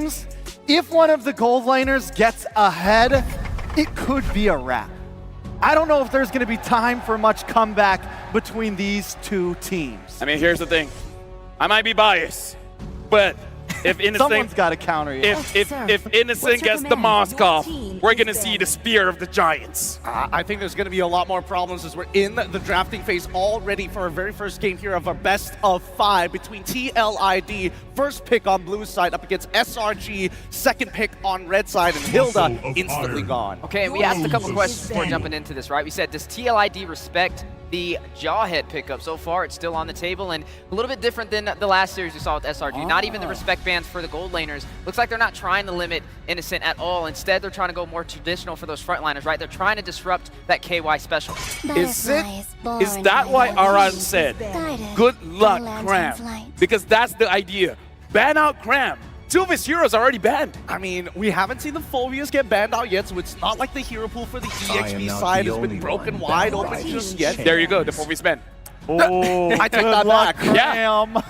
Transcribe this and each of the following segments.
seems if one of the gold laners gets ahead, it could be a wrap. I don't know if there's going to be time for much comeback between these two teams. I mean, here's the thing. I might be biased, but if Innocent, someone's got to counter you. If Innocent gets the Moskov, we're gonna see the Spear of the Giants. I think there's going to be a lot more problems as we're in the drafting phase, all ready for our very first game here of our best of 5 between TLID, first pick on blue side up against SRG, second pick on red side, and Hilda instantly gone. Okay, and we asked a couple questions before jumping into this, right? We said, does TLID respect the Jawhead pickup? So far, it's still on the table, and a little bit different than the last series we saw with SRG. Not even the respect bands for the gold laners. Looks like they're not trying to limit Innocent at all. Instead, they're trying to go more traditional for those frontliners, right? They're trying to disrupt that KY special. Is that why Aran said, good luck, Cram? Because that's the idea. Ban out Cram. Two of his heroes are already banned. I mean, we haven't seen the Phobias get banned out yet, so it's not like the hero pool for the EXP side has been broken wide open just yet. There you go, the Phobias ban. Oh, I take that back. Yeah.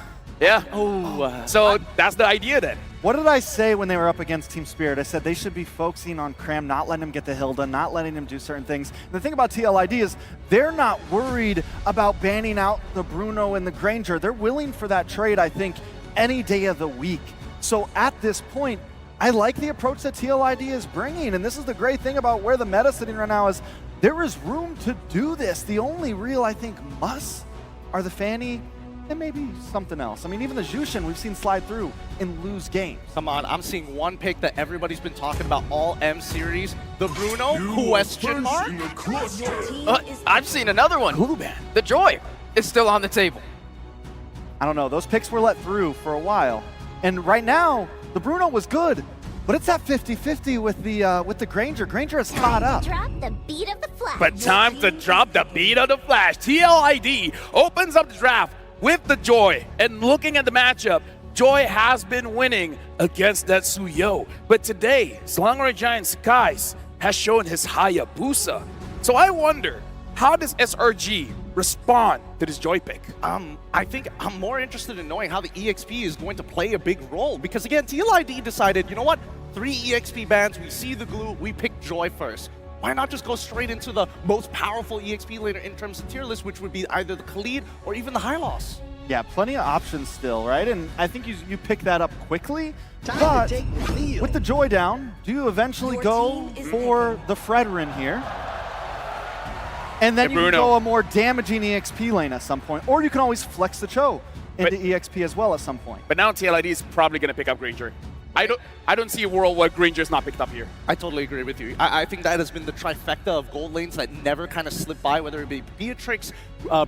Yeah. Oh. So that's the idea then. What did I say when they were up against Team Spirit? I said they should be focusing on Cram, not letting him get the Hilda, not letting him do certain things. And the thing about TLID is they're not worried about banning out the Bruno and the Granger. They're willing for that trade, I think, any day of the week. So at this point, I like the approach that TLID is bringing, and this is the great thing about where the meta's sitting right now is there is room to do this. The only real, I think, musts are the Fanny and maybe something else. I mean, even the Jushin we've seen slide through and lose games. Come on, I'm seeing one pick that everybody's been talking about all M series. The Bruno, question mark? I've seen another one. Hulu ban. The Joy is still on the table. I don't know, those picks were let through for a while. And right now, the Bruno was good, but it's at 50-50 with the Granger. Granger is hot up. Drop the beat of the flash. But time to drop the beat of the flash. TLID opens up the draft with the Joy, and looking at the matchup, Joy has been winning against that Suyo. But today, Selangor Giant Skies has shown his Hayabusa. So I wonder, how does SRG respond to this Joy pick? I think I'm more interested in knowing how the EXP is going to play a big role. Because again, TLID decided, you know what? 3 EXP bans, we see the glue, we pick Joy first. Why not just go straight into the most powerful EXP laner in terms of tier list, which would be either the TLID or even the Hylos? Yeah, plenty of options still, right? And I think you pick that up quickly. But with the Joy down, do you eventually go for the Fredrin here? And then you can go a more damaging EXP lane at some point. Or you can always flex the Cho into EXP as well at some point. But now TLID is probably going to pick up Granger. I don't see a world where Granger's not picked up here. I totally agree with you. I think that has been the trifecta of gold lanes that never kind of slip by, whether it be Beatrix,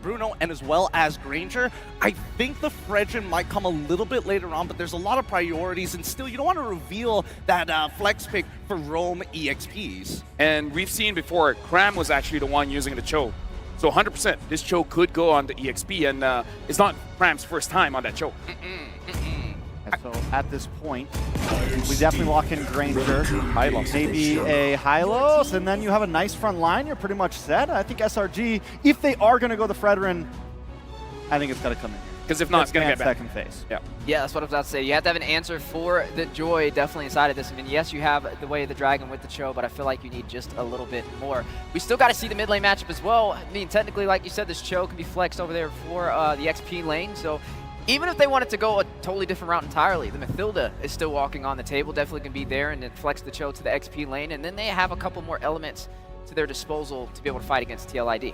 Bruno, and as well as Granger. I think the Fredrin might come a little bit later on, but there's a lot of priorities, and still, you don't want to reveal that flex pick for Roam EXPs. And we've seen before, Cram was actually the one using the Cho. So 100%, this Cho could go on the EXP, and it's not Cram's first time on that Cho. And so at this point, we definitely lock in Granger, maybe a Hylos, and then you have a nice front line. You're pretty much set. I think SRG, if they are going to go the Fredrin, I think it's got to come in here. Because if not, it's going to get back. Second phase. Yeah, that's what I was about to say. You have to have an answer for the Joy definitely inside of this. I mean, yes, you have the Way of the Dragon with the Cho, but I feel like you need just a little bit more. We still got to see the mid lane matchup as well. I mean, technically, like you said, this Cho can be flexed over there for the XP lane. So even if they wanted to go a totally different route entirely, the Mathilda is still walking on the table, definitely can be there and then flex the Cho to the XP lane. And then they have a couple more elements to their disposal to be able to fight against TLID.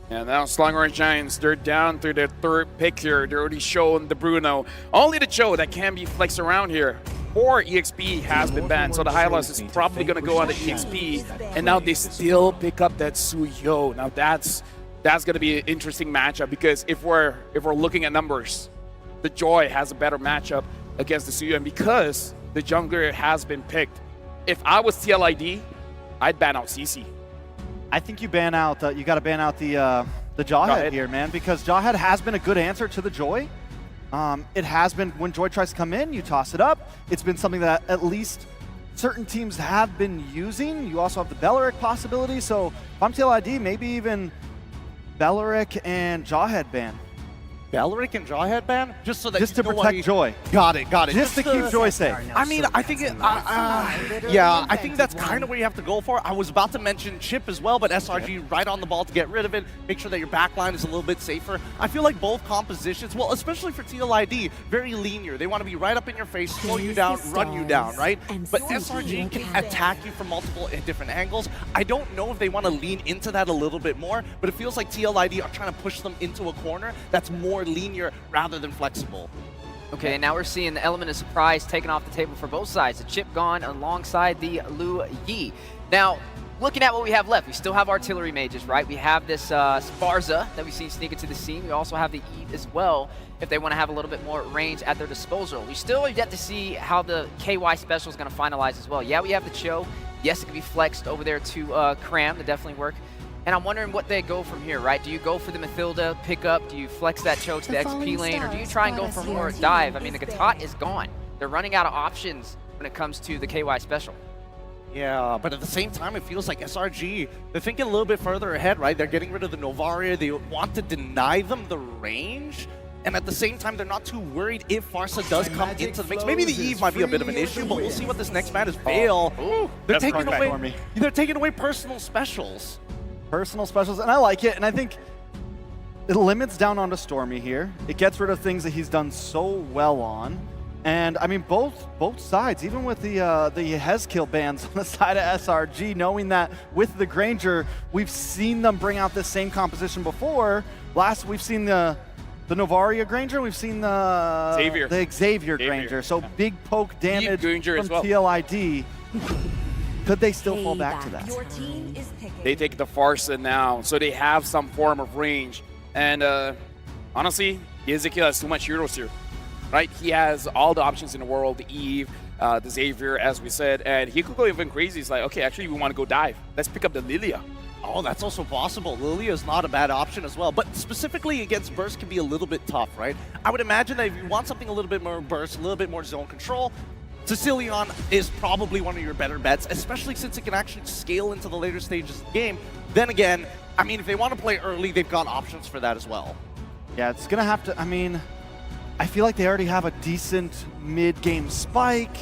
And now Selangor Giants, they're down through their third pick here. They're already showing the Bruno. Only the Cho that can be flexed around here. Or EXP has been banned, so the Hylos is probably going to go on the EXP. And now they still pick up that Suyo. Now that's going to be an interesting matchup, because if we're looking at numbers, the Joy has a better matchup against the Suyo. And because the jungler has been picked, if I was TLID, I'd ban out CC. I think you ban out. You got to ban out the Jawhead here, man, because Jawhead has been a good answer to the Joy. It has been when Joy tries to come in, you toss it up. It's been something that at least certain teams have been using. You also have the Beleric possibility. So if I'm TLID, maybe even Beleric and Jawhead ban. Belric and Jaw headband? Just so that Just you to know protect what Joy. Got it. Just to keep Joy safe. I mean, I think yeah, I think that's kind of where you have to go for. I was about to mention Chip as well, but SRG right on the ball to get rid of it, make sure that your backline is a little bit safer. I feel like both compositions, well, especially for TLID, very linear. They want to be right up in your face, slow you down, run you down, right? But SRG can attack you from multiple different angles. I don't know if they want to lean into that a little bit more, but it feels like TLID are trying to push them into a corner that's more linear rather than flexible. Okay, and now we're seeing the element of surprise taken off the table for both sides. The Chip gone alongside the Lu Yi. Now, looking at what we have left, we still have artillery mages, right? We have this Sparza that we've seen sneak into the scene. We also have the Eve as well, if they want to have a little bit more range at their disposal. We still have yet to see how the KY special is going to finalize as well. Yeah, we have the Cho. Yes, it can be flexed over there to Cram to definitely work. And I'm wondering what they go from here, right? Do you go for the Mathilda pickup? Do you flex that Cho to the XP lane? Or do you try and go for more dive? I mean, the Gatot is gone. They're running out of options when it comes to the KY special. Yeah, but at the same time, it feels like SRG, they're thinking a little bit further ahead, right? They're getting rid of the Novaria. They want to deny them the range. And at the same time, they're not too worried if Farsa does come into the mix. Maybe the Eve might be a bit of an issue, but we'll see what this next man is. Veil. They're taking away personal specials. Personal specials, and I like it, and I think it limits down onto Stormy here. It gets rid of things that he's done so well on. And I mean, both sides, even with the Hezkill bans on the side of SRG, knowing that with the Granger, we've seen them bring out this same composition before. Last, we've seen the Novaria Granger, we've seen the Xavier Granger. So big poke damage from TLID. Could they still fall back to that? Your team is picking. They take the Farsa now, so they have some form of range. And honestly, Ezekiel has too much heroes here, right? He has all the options in the world, the Eve, the Xavier, as we said, and he could go even crazy. He's like, okay, actually, we want to go dive. Let's pick up the Lilia. Oh, that's also possible. Lilia is not a bad option as well, but specifically against Burst can be a little bit tough, right? I would imagine that if you want something a little bit more Burst, a little bit more zone control, Sicilian is probably one of your better bets, especially since it can actually scale into the later stages of the game. Then again, I mean, if they want to play early, they've got options for that as well. Yeah, it's going to have to, I mean, I feel like they already have a decent mid-game spike.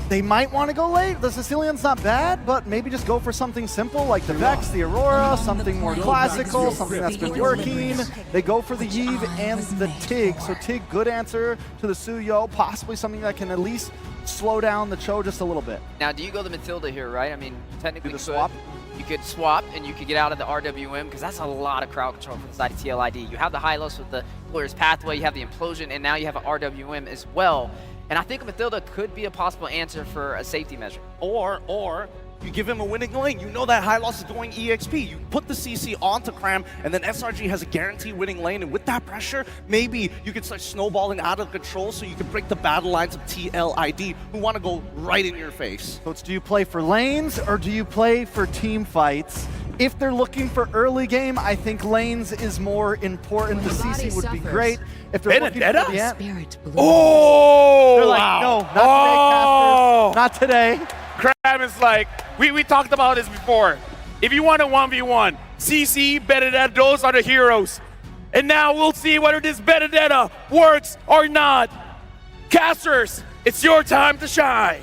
They might want to go late. The Sicilian's not bad, but maybe just go for something simple like the Vex, the Aurora, something more classical, something that's been working. They go for the Eve and the Tig. So Tig, good answer to the Suyo, possibly something that can at least slow down the Cho just a little bit. Now, do you go the Mathilda here, right? I mean, technically Do the swap? You could swap and you could get out of the RWM because that's a lot of crowd control from the side of TLID. You have the Hylos with the Employer's Pathway, you have the Implosion, and now you have an RWM as well. And I think Mathilda could be a possible answer for a safety measure. Or you give him a winning lane. You know that high loss is going EXP. You put the CC onto Cram, and then SRG has a guaranteed winning lane. And with that pressure, maybe you can start snowballing out of control so you can break the battle lines of TLID, who want to go right in your face. So it's, do you play for lanes or do you play for team fights? If they're looking for early game, I think lanes is more important. The CC would be great. If they're looking for the end, Oh! they're like, no, not today, Casters. Not today. Cram is like, we talked about this before. If you want a 1v1, CC, Benedetta, those are the heroes. And now we'll see whether this Benedetta works or not. Casters, it's your time to shine.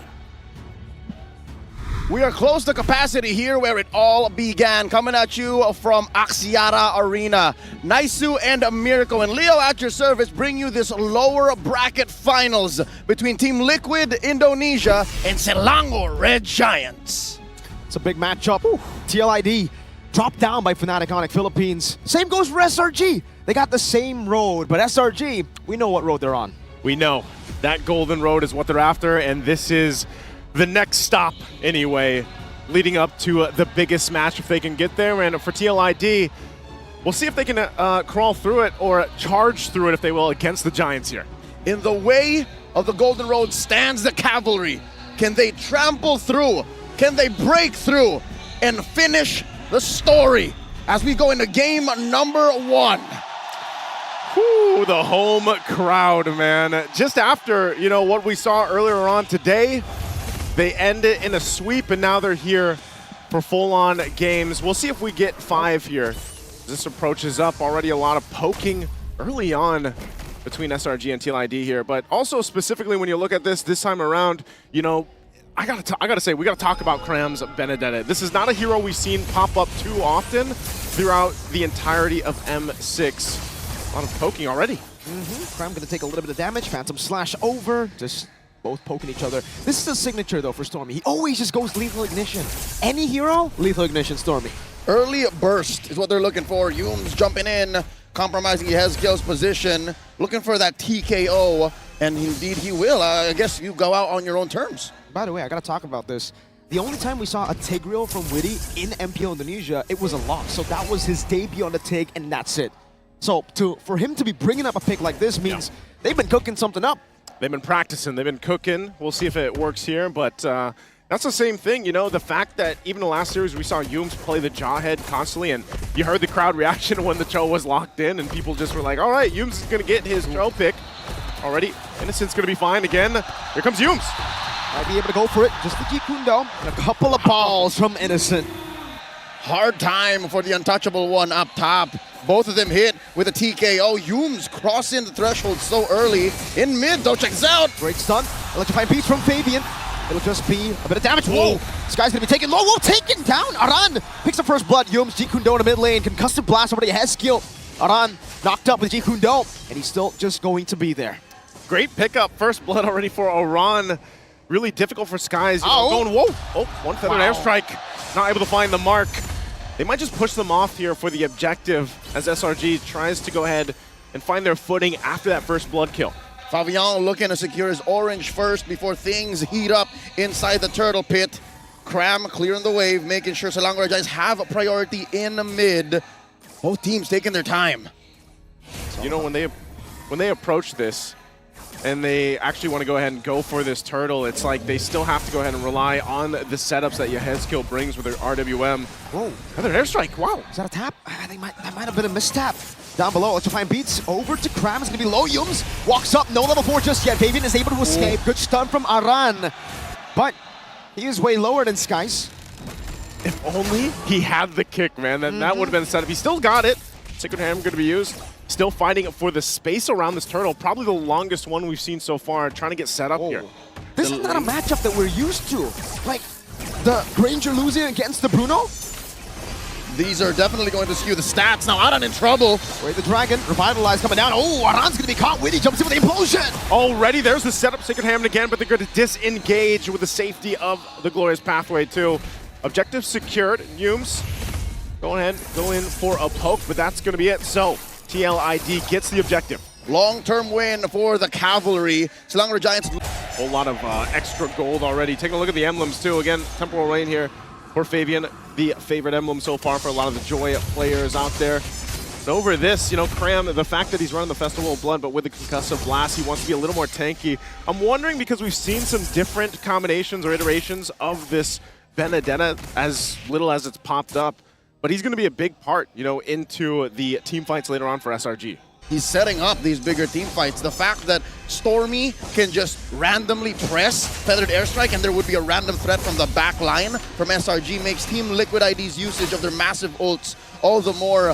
We are close to capacity here where it all began. Coming at you from Axiata Arena. Naisu and Miracle and Leo at your service bring you this lower bracket finals between Team Liquid Indonesia and Selangor Red Giants. It's a big matchup. TLID dropped down by Fnatic Onic Philippines. Same goes for SRG. They got the same road, but SRG, we know what road they're on. We know that golden road is what they're after, and this is the next stop anyway, leading up to the biggest match if they can get there. And for TLID, we'll see if they can crawl through it or charge through it, if they will, against the Giants here. In the way of the golden road stands the cavalry. Can they trample through? Can they break through and finish the story as we go into game number 1? Whew, the home crowd, man. Just after, you know, what we saw earlier on today, they end it in a sweep, and now they're here for full-on games. We'll see if we get 5 here. This approaches up, already a lot of poking early on between SRG and TLID here, but also specifically when you look at this time around, you know, I gotta say, we gotta talk about Cram's Benedetta. This is not a hero we've seen pop up too often throughout the entirety of M6. A lot of poking already. Cram gonna take a little bit of damage. Phantom Slash over. Just both poking each other. This is a signature though for Stormy. He always just goes Lethal Ignition. Any hero, Lethal Ignition, Stormy. Early burst is what they're looking for. Yume's jumping in, compromising Yehezkiel's position, looking for that TKO, and indeed he will. I guess you go out on your own terms. By the way, I gotta talk about this. The only time we saw a Tigreal from Witty in MPL Indonesia, it was a loss. So that was his debut on the Tig, and that's it. So for him to be bringing up a pick like this means they've been cooking something up. They've been practicing, they've been cooking. We'll see if it works here, but that's the same thing, you know, the fact that even the last series we saw Yumes play the Jawhead constantly, and you heard the crowd reaction when the Cho was locked in, and people just were like, all right, Yumes is gonna get his Cho pick already. Innocent's gonna be fine again. Here comes Yumes. Might be able to go for it. Just the Jikundo and a couple of balls from Innocent. Hard time for the untouchable one up top. Both of them hit with a TKO. Yumes crossing the threshold so early. In mid though, check this out. Great stun. Electrifying beats from Fabian. It'll just be a bit of damage. Whoa! This guy's gonna be taken low. Whoa, taken down. Aran picks up first blood. Yumes, Jikundo in the mid lane. Concussive blast over to Yehezkiel. Aran knocked up with Jikundo, and he's still just going to be there. Great pickup, first blood already for Aran. Really difficult for Skies. You know, going, whoa! Oh, one feathered airstrike. Not able to find the mark. They might just push them off here for the objective as SRG tries to go ahead and find their footing after that first blood kill. Fabian looking to secure his orange first before things heat up inside the turtle pit. Cram clearing the wave, making sure Selangor guys have a priority in the mid. Both teams taking their time. You know, when they approach this and they actually want to go ahead and go for this turtle, it's like they still have to go ahead and rely on the setups that Yehezkiel brings with their RWM. Whoa. Another airstrike, wow. Is that a tap? I think that might have been a mistap. Down below, Electrifying beats over to Cram. It's going to be low. Yumes walks up. No level 4 just yet. Fabian is able to escape. Good stun from Aran. But he is way lower than Skies. If only he had the kick, man. Then that would have been set up. He still got it. Sacred Hammer going to be used. Still fighting for the space around this turtle. Probably the longest one we've seen so far. Trying to get set up here. This is not a matchup that we're used to. Like, the Granger losing against the Bruno? These are definitely going to skew the stats. Now Aran in trouble. Wait, the Dragon, Revitalize coming down. Oh, Aran's going to be caught. Witty jumps in with the implosion. Already, there's the setup. Sacred Hammer again, but they're going to disengage with the safety of the Glorious Pathway too. Objective secured. Yumes, go ahead, go in for a poke, but that's going to be it. So, TLID gets the objective. Long-term win for the Cavalry. Selangor Giants. Whole lot of extra gold already. Taking a look at the emblems too. Again, Temporal Rain here for Fabian, the favorite emblem so far for a lot of the Joy players out there. And over this, you know, Cram, the fact that he's running the Festival of Blood, but with the Concussive Blast, he wants to be a little more tanky. I'm wondering, because we've seen some different combinations or iterations of this Benedetta, as little as it's popped up, but he's going to be a big part, you know, into the team fights later on for SRG. He's setting up these bigger team fights. The fact that Stormy can just randomly press Feathered Airstrike and there would be a random threat from the back line from SRG makes Team Liquid ID's usage of their massive ults all the more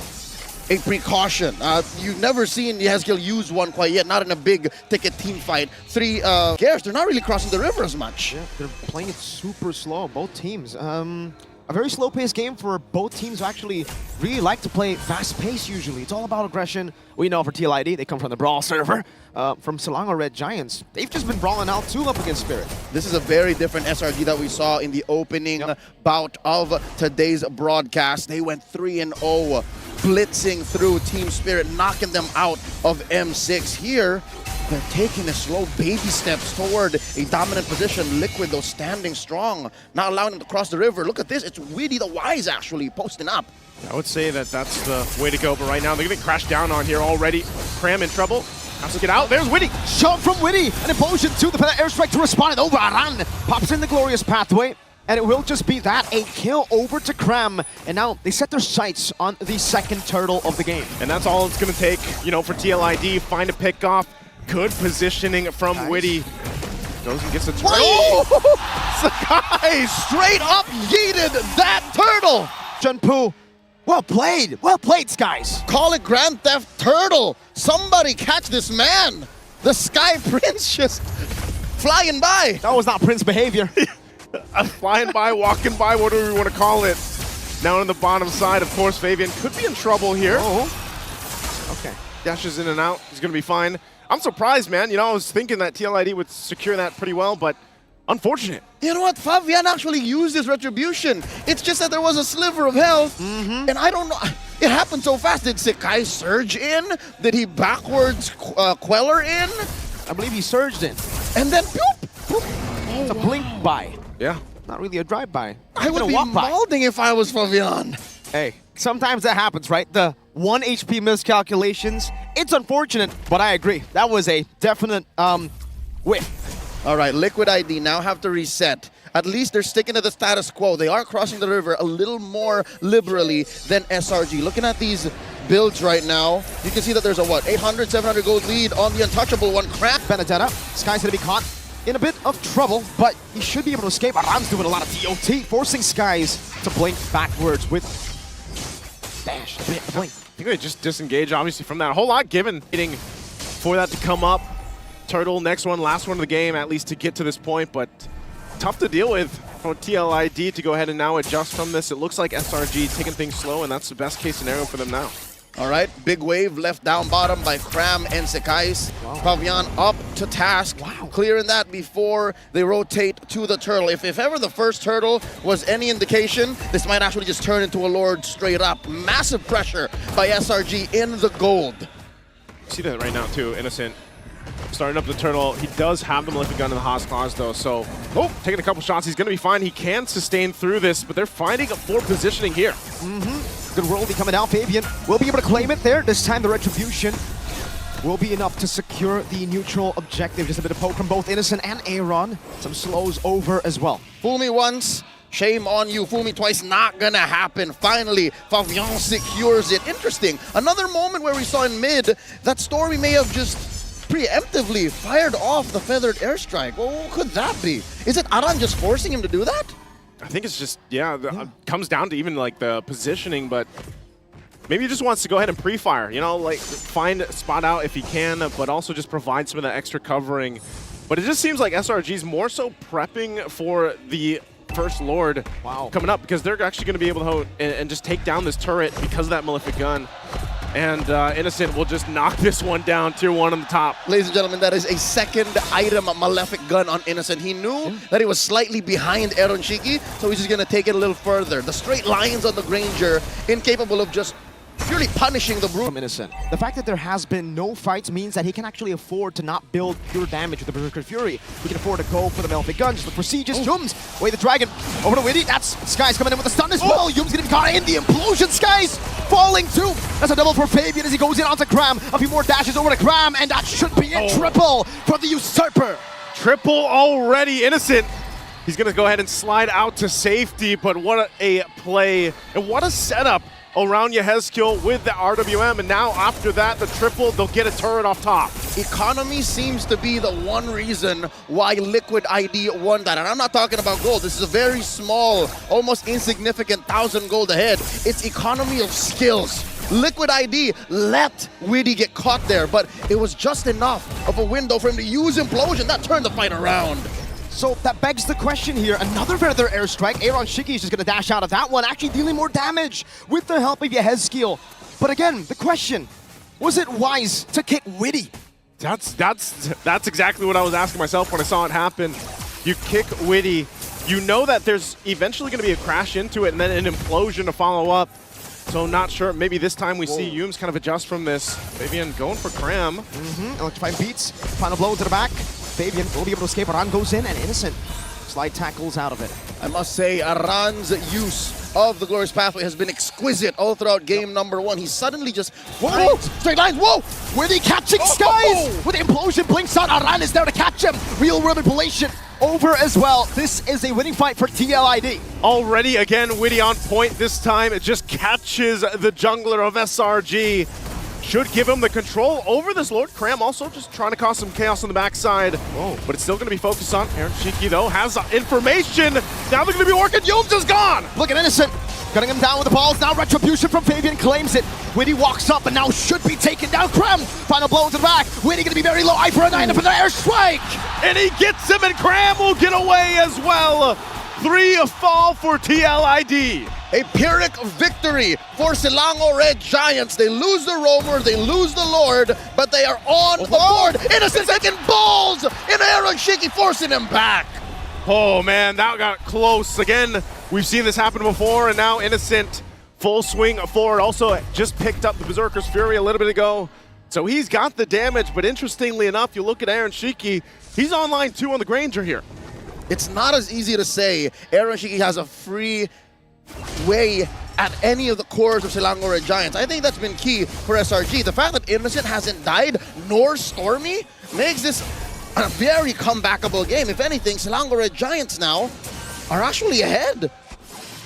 a precaution. You've never seen Yehezkiel use one quite yet, not in a big ticket team fight. 3 Gears, they're not really crossing the river as much. Yeah, they're playing it super slow, both teams. A very slow-paced game for both teams who actually really like to play fast-paced usually. It's all about aggression. We know for TLID, they come from the Brawl server. From Selangor Red Giants, they've just been brawling out too up against Spirit. This is a very different SRG that we saw in the opening bout of today's broadcast. They went 3-0, blitzing through Team Spirit, knocking them out of M6. Here, they're taking the slow baby steps toward a dominant position. Liquid, though, standing strong, not allowing them to cross the river. Look at this. It's Witty the Wise, actually, posting up. I would say that that's the way to go, but right now they're going to crash down on here already. Cram in trouble. Has to get out. There's Witty. Shove from Witty. An implosion to the airstrike to respond it over. Aran pops in the Glorious Pathway. And it will just be that, a kill over to Cram. And now they set their sights on the second turtle of the game. And that's all it's going to take, you know, for TLID. Find a pick off. Good positioning from Witty. Goes and gets a turtle. Sakai straight up yeeted that turtle. Junpoo Well played, Skies. Call it Grand Theft Turtle. Somebody catch this man. The Sky Prince just flying by. That was not Prince behavior. Flying by, walking by, whatever we want to call it. Now on the bottom side, of course, Fabian could be in trouble here. Oh. Okay. Dashes in and out. He's going to be fine. I'm surprised, man. You know, I was thinking that TLID would secure that pretty well, but unfortunate. You know what? Fabian actually used his retribution. It's just that there was a sliver of health, and I don't know. It happened so fast. Did Sekai surge in? Did he backwards Queller in? I believe he surged in. And then, boop. It's a blink by. Yeah. Not really a drive-by. I would be mouthing if I was Fabian. Hey, sometimes that happens, right? The 1 HP miscalculations. It's unfortunate, but I agree. That was a definite whiff. All right, Liquid ID now have to reset. At least they're sticking to the status quo. They are crossing the river a little more liberally than SRG. Looking at these builds right now, you can see that there's a, 800, 700 gold lead on the untouchable one. Crack. Benedetta, Sky's gonna be caught in a bit of trouble, but he should be able to escape. Aran's doing a lot of DOT, forcing Skies to blink backwards with dash, blink. I think they just disengage, obviously, from that. A whole lot given, waiting for that to come up. Turtle, next one, last one of the game, at least to get to this point, but tough to deal with for TLID to go ahead and now adjust from this. It looks like SRG taking things slow, and that's the best case scenario for them now. All right, big wave left down bottom by Cram and Sekais. Fabian up to task, clearing that before they rotate to the turtle. If ever the first turtle was any indication, this might actually just turn into a Lord straight up. Massive pressure by SRG in the gold. See that right now too, Innocent. Starting up the turtle. He does have the Malefic Gun in the Haas claws though, so taking a couple shots. He's going to be fine. He can sustain through this, but they're finding a poor positioning here. Good roll coming out. Fabian will be able to claim it there. This time the retribution will be enough to secure the neutral objective. Just a bit of poke from both Innocent and Aaron. Some slows over as well. Fool me once, shame on you. Fool me twice, not gonna happen. Finally, Fabian secures it. Interesting. Another moment where we saw in mid that Stormy may have just preemptively fired off the feathered airstrike. Well, what could that be? Is it Aran just forcing him to do that? I think it's just, comes down to even like the positioning, but maybe he just wants to go ahead and pre-fire, you know, like find a spot out if he can, but also just provide some of that extra covering. But it just seems like SRG's more so prepping for the First Lord coming up, because they're actually going to be able to and just take down this turret because of that Malefic Gun. And Innocent will just knock this one down, tier 1 on the top. Ladies and gentlemen, that is a second item Malefic Gun on Innocent. He knew that he was slightly behind Aaron Shiki, so he's just going to take it a little further. The straight lines on the Granger, incapable of just purely punishing the Bruno. From Innocent. The fact that there has been no fights means that he can actually afford to not build pure damage with the Berserker Fury. He can afford to go for the Malefic Gun, just look for sieges. Yums, away the dragon, over to Witty. That's Skies coming in with a stun as well. Yums gonna be caught in the implosion. Skies falling too. That's a double for Fabian as he goes in onto Cram. A few more dashes over to Cram, and that should be a triple for the Usurper. Triple already, Innocent. He's gonna go ahead and slide out to safety, but what a play and what a setup around Yehezkiel with the RWM, and now after that, the triple, they'll get a turret off top. Economy seems to be the one reason why Liquid ID won that. And I'm not talking about gold. This is a very small, almost insignificant 1,000 gold ahead. It's economy of skills. Liquid ID let Witty get caught there, but it was just enough of a window for him to use Implosion. That turned the fight around. So that begs the question here. Another feather airstrike. Aaron Shiki is just going to dash out of that one, actually dealing more damage with the help of Yehezkiel. But again, the question, was it wise to kick Witty? That's exactly what I was asking myself when I saw it happen. You kick Witty, you know that there's eventually going to be a crash into it and then an implosion to follow up. So not sure, maybe this time we see Yums kind of adjust from this. Fabian going for Cram. Electrifying beats, final blow to the back. Fabian will be able to escape. Aran goes in, and Innocent slide tackles out of it. I must say, Aran's use of the Glorious Pathway has been exquisite all throughout game number 1. He suddenly just, straight lines, Witty catching Skies! With the implosion blinks on, Aran is there to catch him. Real world manipulation over as well. This is a winning fight for TLID. Already, again, Witty on point. This time, it just catches the jungler of SRG. Should give him the control over this Lord. Cram also just trying to cause some chaos on the backside. But it's still going to be focused on Aaron Shiki, though. Has information. Now they're going to be working. Yums is gone. Look at Innocent. Gunning him down with the balls. Now Retribution from Fabian claims it. Witty walks up and now should be taken down. Krem, final blow to the back. Witty gonna be very low. Eye for a 9 for the airstrike. And he gets him, and Cram will get away as well. 3 fall for TLID. A Pyrrhic victory for Selangor Red Giants. They lose the Roamer, they lose the Lord, but they are on the board. Innocent taking balls, and rrqhoshi forcing him back. Oh man, that got close. Again, we've seen this happen before, and now Innocent full swing forward. Also just picked up the Berserker's Fury a little bit ago. So he's got the damage, but interestingly enough, you look at rrqhoshi, he's on line 2 on the Granger here. It's not as easy to say rrqhoshi has a free way at any of the cores of Selangor Red Giants. I think that's been key for SRG. The fact that Innocent hasn't died, nor Stormy, makes this a very comebackable game. If anything, Selangor Red Giants now are actually ahead.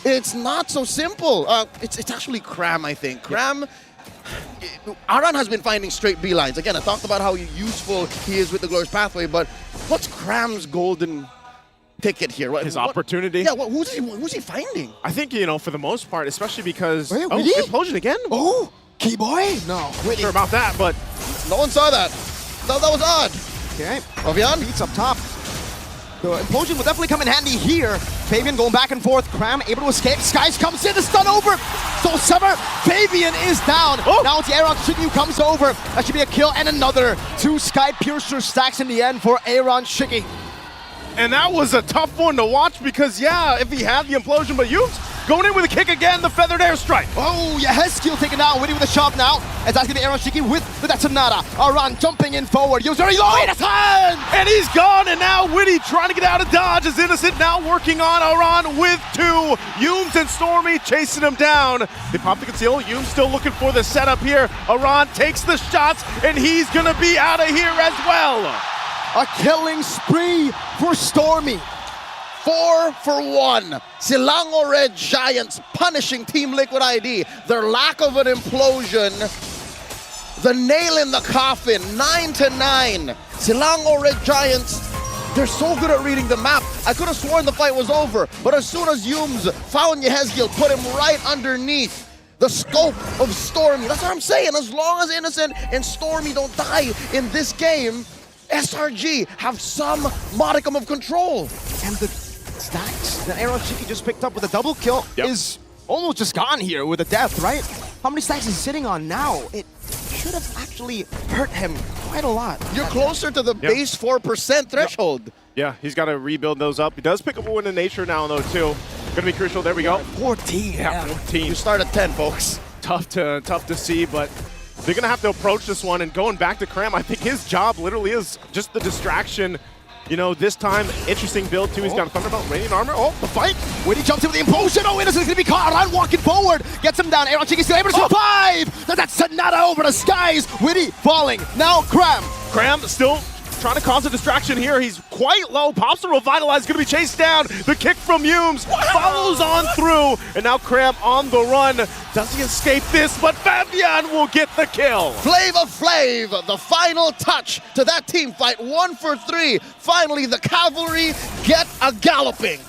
It's not so simple. It's actually Cram, I think. Cram, Aran has been finding straight beelines. Again, I talked about how useful he is with the Glorious Pathway, but what's Cram's golden ticket here? His opportunity? Yeah, who's he finding? I think, for the most part, especially because... Wait, oh, really? Implosion again? Oh, Keyboy? No. Not sure about that, but... No one saw that. That was odd. Okay. Ovian? Beats up top. The Implosion will definitely come in handy here. Fabian going back and forth. Cram able to escape. Skies comes in. The stun over. Soul Sever. Fabian is down. Oh. Now it's rrqhoshi who comes over. That should be a kill and another. 2 Sky Piercer stacks in the end for rrqhoshi. And that was a tough one to watch because, yeah, if he had the Implosion, but Youth going in with a kick again, the Feathered Airstrike. Oh, yeah, Heskeel taken down. Witty with a shove now. As that's going to be rrqhoshi with the Detonata. Aran jumping in forward. Yo's very low. Innocent! And he's gone, and now Witty trying to get out of dodge as Innocent now working on Aran with 2. Yooms and Stormy chasing him down. They pop the conceal. Yooms still looking for the setup here. Aran takes the shots, and he's going to be out of here as well. A killing spree for Stormy. 4 for 1. Selangor Red Giants punishing Team Liquid ID. Their lack of an implosion. The nail in the coffin. 9-9. Selangor Red Giants, they're so good at reading the map. I could have sworn the fight was over, but as soon as Yooms found Yehezkiel, put him right underneath the scope of Stormy. That's what I'm saying. As long as Innocent and Stormy don't die in this game, SRG have some modicum of control. And the stacks that rrqhoshi just picked up with a double kill is almost just gone here with a death, right? How many stacks is he sitting on now? It should have actually hurt him quite a lot. You're closer to the base 4% threshold. Yeah, he's got to rebuild those up. He does pick up a win in nature now, though, too. Gonna be crucial. There we go. 14. Yeah, 14. You start at 10, folks. Tough to see, but they're gonna have to approach this one. And going back to Cram, I think his job literally is just the distraction. This time, interesting build too. He's got a Thunderbolt, Radiant Armor. Oh, the fight! Witty jumps in with the Implosion. Oh, Innocent's gonna be caught. Aran walking forward. Gets him down. rrqhoshi still able to survive. That's Sonata over the skies. Witty falling. Now Cram. Cram still trying to cause a distraction here. He's quite low. Pops the Revitalize, going to be chased down. The kick from Yooms follows on through. And now Cram on the run. Does he escape this? But Fabian will get the kill. Flavor Flav, the final touch to that team fight. 1 for 3. Finally, the cavalry get a galloping.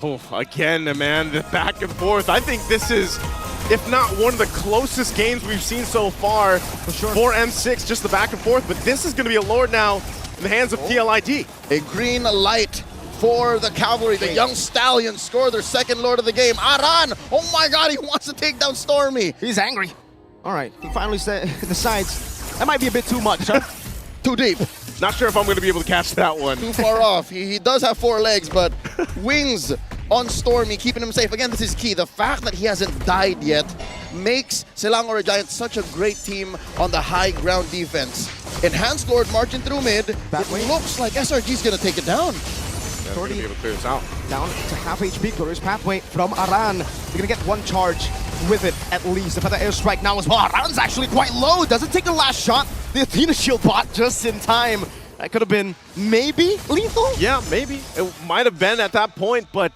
Oh, again, man, the back and forth. I think this is, if not one of the closest games we've seen so far for M6, just the back and forth. But this is going to be a Lord now in the hands of TLID. A green light for the cavalry. The young stallions score their 2nd Lord of the game. Aran, oh my god, he wants to take down Stormy. He's angry. All right, he finally decides that might be a bit too much, huh? Too deep. Not sure if I'm going to be able to catch that one. Too far off. He does have 4 legs, but wings on Stormy, keeping him safe. Again, this is key. The fact that he hasn't died yet makes Selangor Giants such a great team on the high ground defense. Enhanced Lord marching through mid. It looks like SRG's going to take it down. Yeah, going to be able to clear this out. Down to half HP. Glorious Pathway from Aran. They're going to get 1 charge with it at least. The Feather Airstrike now as well. Aran's actually quite low. Doesn't take the last shot. The Athena shield bot just in time. That could have been maybe lethal? Yeah, maybe. It might have been at that point, but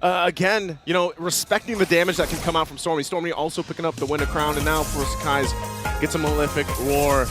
again, respecting the damage that can come out from Stormy. Stormy also picking up the Winter Crown, and now for Sakai's gets a Malefic Roar.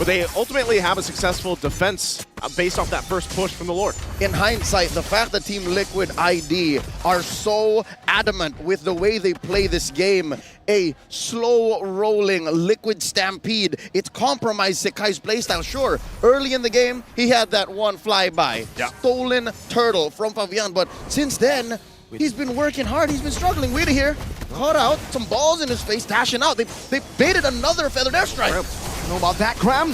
but they ultimately have a successful defense based off that first push from the Lord. In hindsight, the fact that Team Liquid ID are so adamant with the way they play this game, a slow-rolling Liquid Stampede, it's compromised Sekai's playstyle. Sure, early in the game, he had that one flyby, stolen turtle from Fabian, but since then, he's been working hard. He's been struggling. Witty here, caught out, some balls in his face, dashing out. They baited another feathered airstrike. Know about that, Cram?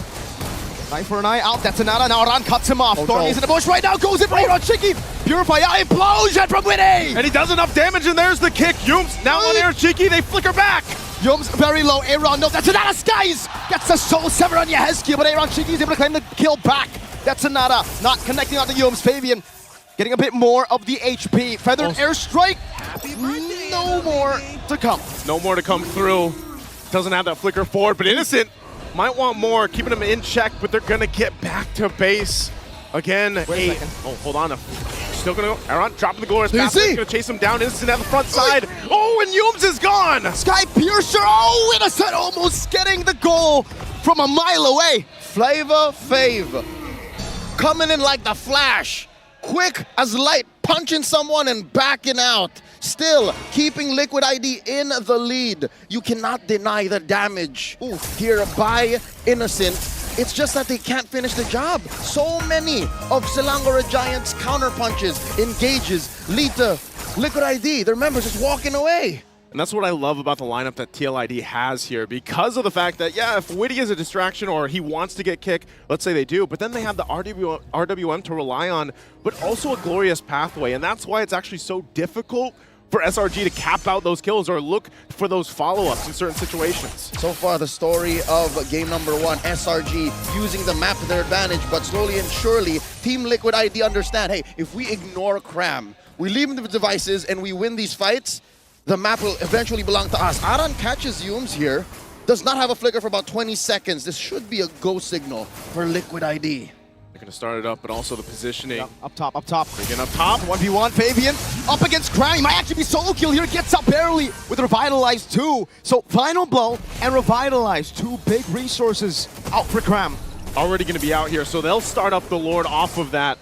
Eye for an eye out, that's another. Now Ran cuts him off. Stormy's in the bush right now, goes in for rrqhoshi. Purify implosion from Witty! And he does enough damage, and there's the kick. Yums now on rrqhoshi, they flicker back. Yums very low, Aaron, no, that's another Skies! Gets the soul sever on Yehezkiel, but rrqhoshi is able to claim the kill back. That's another, not connecting on the Yums. Fabian getting a bit more of the HP. Feathered airstrike, no more to come. No more to come through. Doesn't have that flicker forward, but Innocent might want more, keeping him in check, but they're gonna get back to base. Again, Wait a second. Oh, hold on. Still gonna go. Aaron dropping the glorious Do you path. see? Gonna chase him down. Innocent at the front side. Oh, and Yums is gone. Sky Piercer, oh, Innocent almost getting the goal from a mile away. Flavor Fave, coming in like the Flash, quick as light, punching someone and backing out. Still keeping Liquid ID in the lead. You cannot deny the damage here by Innocent. It's just that they can't finish the job. So many of Selangor Giants' counter punches, engages, lead to Liquid ID. Their members just walking away. And that's what I love about the lineup that TLID has here, because of the fact that, yeah, if Witty is a distraction or he wants to get kicked, let's say they do, but then they have the RWM to rely on, but also a glorious pathway, and that's why it's actually so difficult for SRG to cap out those kills or look for those follow-ups in certain situations. So far, the story of game number 1, SRG using the map to their advantage, but slowly and surely, Team Liquid ID understand, hey, if we ignore Cram, we leave him to the devices, and we win these fights, the map will eventually belong to us. Aran catches Yums here, does not have a flicker for about 20 seconds. This should be a go signal for Liquid ID. They're going to start it up, but also the positioning. Yep, up top, up top. Again, up top. 1v1, Fabian up against Cram. He might actually be solo kill here. Gets up barely with Revitalize 2. So final blow and Revitalize, 2 big resources out for Cram. Already going to be out here, so they'll start up the Lord off of that.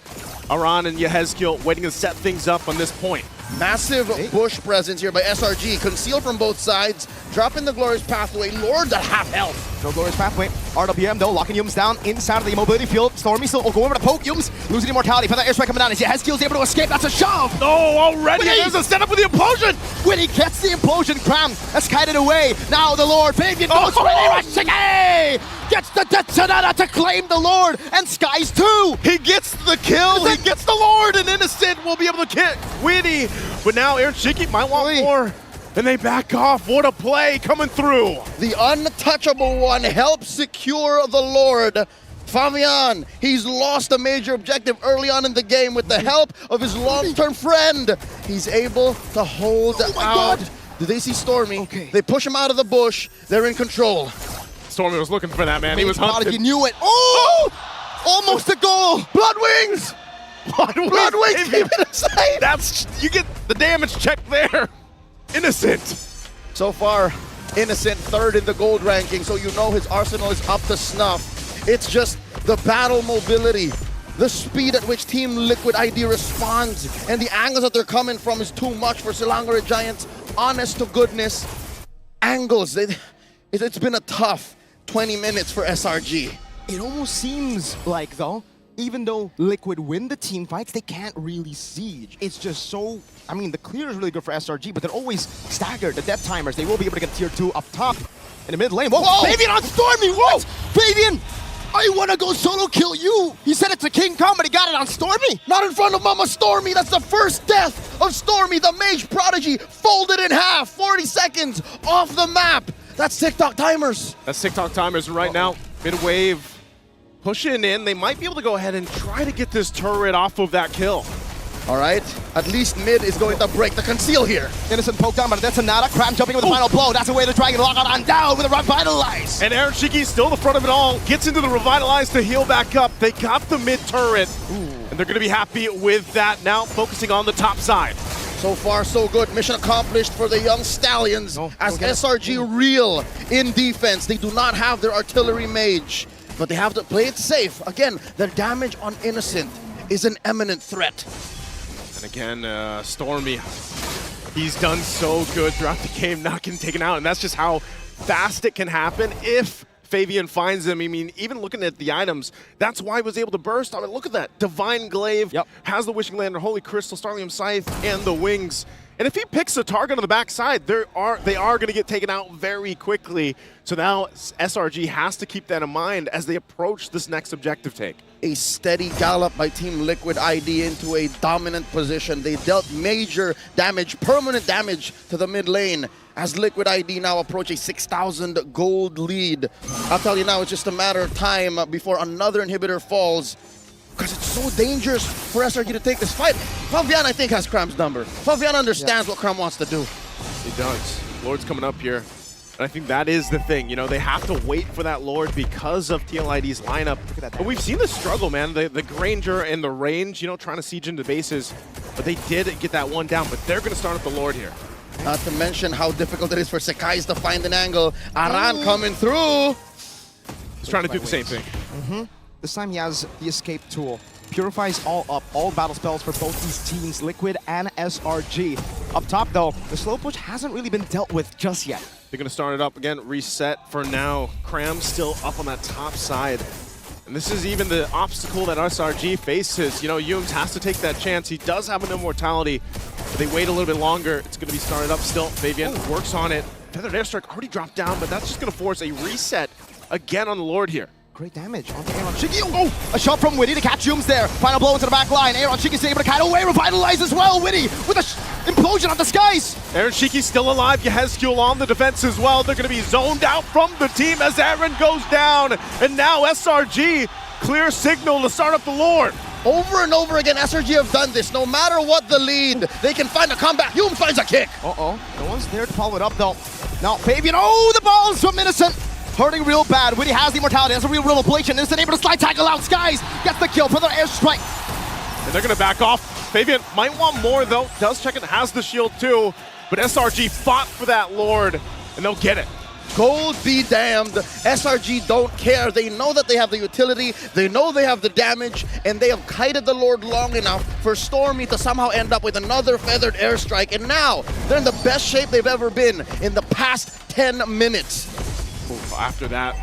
Aran and Yehezkiel waiting to set things up on this point. Massive bush presence here by SRG, concealed from both sides, dropping the glorious pathway, Lord at half health. No glorious pathway. RWM though, locking Yums down inside of the immobility field. Stormy still going over to poke Yums, losing immortality. For that airstrike coming down, as Yehezkiel's able to escape. That's a shove. Oh, already Witty! there's a setup with the implosion. When he gets the implosion, Cram has kited away. Now the Lord, Fabian goes for it. Gets the Detonata to claim the Lord, and Skies too. He gets the kill, he gets the Lord, and Innocent will be able to kick Witty. But now rrqhoshi might want more, and they back off. What a play coming through. The untouchable one helps secure the Lord. Fabian, he's lost a major objective early on in the game with the help of his long-term friend. He's able to hold out. God. Do they see Stormy? Okay. They push him out of the bush. They're in control. Stormy was looking for that, man. He was He hunted. knew it. Oh! Almost a goal. Blood Wings! Blood Wings, keep it aside! That's, you get the damage check there. Innocent. So far, Innocent third in the gold ranking, so you know his arsenal is up to snuff. It's just the battle mobility, the speed at which Team Liquid ID responds, and the angles that they're coming from is too much for Selangor Giants. Honest to goodness, angles. It's been a tough 20 minutes for SRG. It almost seems like, though, even though Liquid win the team fights, they can't really siege. It's just so, I mean, the clear is really good for SRG, but they're always staggered. The death timers, they will be able to get tier 2 up top in the mid lane. Whoa, Fabian on Stormy, whoa! Fabian, I want to go solo kill you. He said it to King Kong, but he got it on Stormy. Not in front of Mama Stormy. That's the first death of Stormy, the mage prodigy, folded in half, 40 seconds off the map. That's TikTok timers. That's TikTok timers right now. Mid-wave pushing in. They might be able to go ahead and try to get this turret off of that kill. All right, at least mid is going to break the conceal here. Innocent poke down, but that's another. Cram jumping with the final blow. That's the way the Dragon lock on down with a Revitalize. And rrqhoshi still the front of it all. Gets into the Revitalize to heal back up. They got the mid turret. And they're going to be happy with that. Now focusing on the top side. So far, so good. Mission accomplished for the young Stallions as SRG reel in defense. They do not have their artillery mage. but they have to play it safe. Again, the damage on Innocent is an imminent threat. And again, Stormy, he's done so good throughout the game, not getting taken out, and that's just how fast it can happen if Fabian finds him. I mean, even looking at the items, that's why he was able to burst. I mean, look at that. Divine Glaive has the Wishing Lantern, Holy Crystal, Starlium Scythe, and the Wings. And if he picks a target on the backside, they are going to get taken out very quickly. So now SRG has to keep that in mind as they approach this next objective take. A steady gallop by Team Liquid ID into a dominant position. They dealt major damage, permanent damage to the mid lane as Liquid ID now approach a 6,000 gold lead. I'll tell you now, it's just a matter of time before another inhibitor falls, because it's so dangerous for SRG to take this fight. Fabian, I think, has Cram's number. Fabian understands what Cram wants to do. He does. Lord's coming up here. And I think that is the thing. You know, they have to wait for that Lord because of TLID's lineup. But we've seen the struggle, man. The Granger and the range, you know, trying to siege into bases. But they did get that one down. But they're going to start up the Lord here. Not to mention how difficult it is for Sekais to find an angle. Aran coming through. He's trying to do the same thing. This time he has the escape tool. Purifies all up, all battle spells for both these teams, Liquid and SRG. Up top though, the slow push hasn't really been dealt with just yet. They're going to start it up again, reset for now. Cram still up on that top side. And this is even the obstacle that SRG faces. You know, Yums has to take that chance. He does have an immortality, but they wait a little bit longer. It's going to be started up still. Fabian works on it. Feathered Airstrike already dropped down, but that's just going to force a reset again on the Lord here. Great damage onto Aaron Shiki. Oh, a shot from Witty to catch Yums there. Final blow into the back line. Aaron Shiki's able to kite away, revitalize as well. Witty with a implosion on the skies. Aaron Shiki's still alive. Yehezkiel on the defense as well. They're going to be zoned out from the team as Aaron goes down. And now SRG, clear signal to start up the Lord. Over and over again, SRG have done this. No matter what the lead, they can find a comeback. Yum finds a kick. No one's there to follow it up though. Now Fabian, the balls from Innocent. Hurting real bad. Witty has the immortality. That's a real ablation. Innocent able to slide tackle out. Skies gets the kill for their airstrike. And they're going to back off. Fabian might want more though. Does check it, has the shield too. But SRG fought for that Lord, and they'll get it. Gold be damned. SRG don't care. They know that they have the utility. They know they have the damage. And they have kited the Lord long enough for Stormy to somehow end up with another feathered airstrike. And now they're in the best shape they've ever been in the past 10 minutes. After that,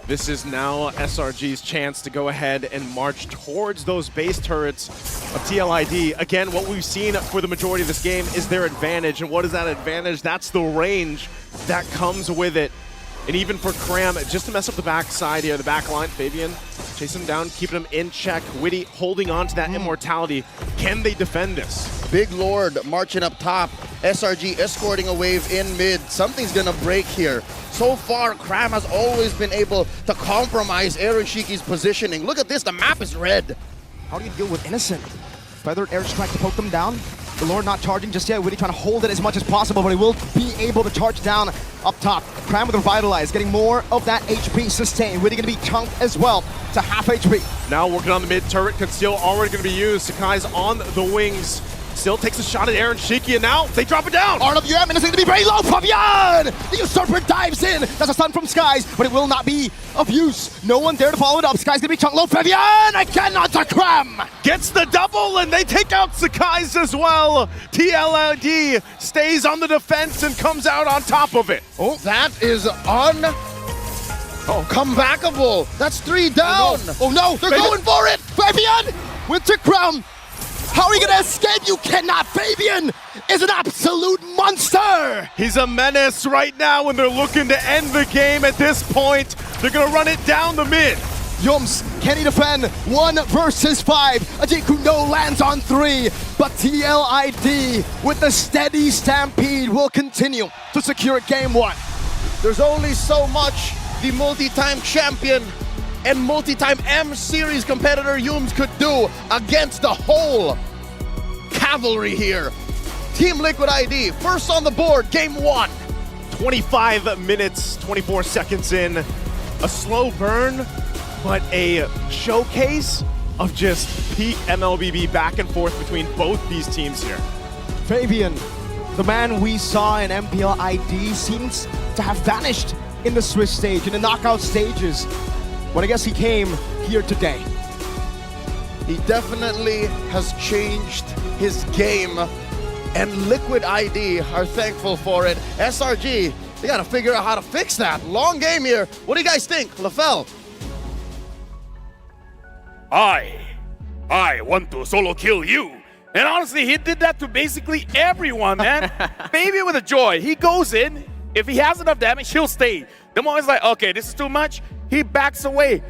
this is now SRG's chance to go ahead and march towards those base turrets of TLID. Again, what we've seen for the majority of this game is their advantage. And what is that advantage? That's the range that comes with it. And even for Cram, just to mess up the backside here, the back line, Fabian chasing him down, keeping him in check. Witty holding on to that immortality. Can they defend this? Big Lord marching up top. SRG escorting a wave in mid. Something's gonna break here. So far, Cram has always been able to compromise Aaron Shiki's positioning. Look at this, the map is red. How do you deal with Innocent? Feathered airstrike to poke them down. The Lord not charging just yet. Witty trying to hold it as much as possible, but he will be able to charge down up top. Cram with Revitalize, getting more of that HP sustained. Witty gonna be chunked as well to half HP. Now working on the mid turret, Conceal already gonna be used. Sakai's on the wings. Still takes a shot at Aaron Shiki, and now they drop it down. RWM, and it's going to be very low. Fabian! The Usurper dives in. That's a stun from Skies, but it will not be of use. No one there to follow it up. Skies going to be chunked low. Fabian again onto Cram. Gets the double, and they take out Sakai's as well. TLID stays on the defense and comes out on top of it. Oh, that is comebackable. That's 3 down. Oh no, they're going for it. Fabian with the Cram. How are you going to escape? You cannot. Fabian is an absolute monster. He's a menace right now, and they're looking to end the game at this point. They're going to run it down the mid. Yums, can he defend? 1 versus 5. Ajiku no lands on 3, but TLID with the steady stampede will continue to secure game 1. There's only so much the multi-time champion and multi-time M-Series competitor Yums could do against the whole cavalry here. Team Liquid ID, first on the board, game 1. 25 minutes, 24 seconds in. A slow burn, but a showcase of just peak MLBB back and forth between both these teams here. Fabian, the man we saw in MPL ID, seems to have vanished in the Swiss stage, in the knockout stages. But I guess he came here today. He definitely has changed his game, and Liquid ID are thankful for it. SRG, they gotta figure out how to fix that. Long game here. What do you guys think, LaFell? I want to solo kill you. And honestly, he did that to basically everyone, man. Baby with a joy. He goes in. If he has enough damage, he'll stay. The moment he's like, okay, this is too much, he backs away.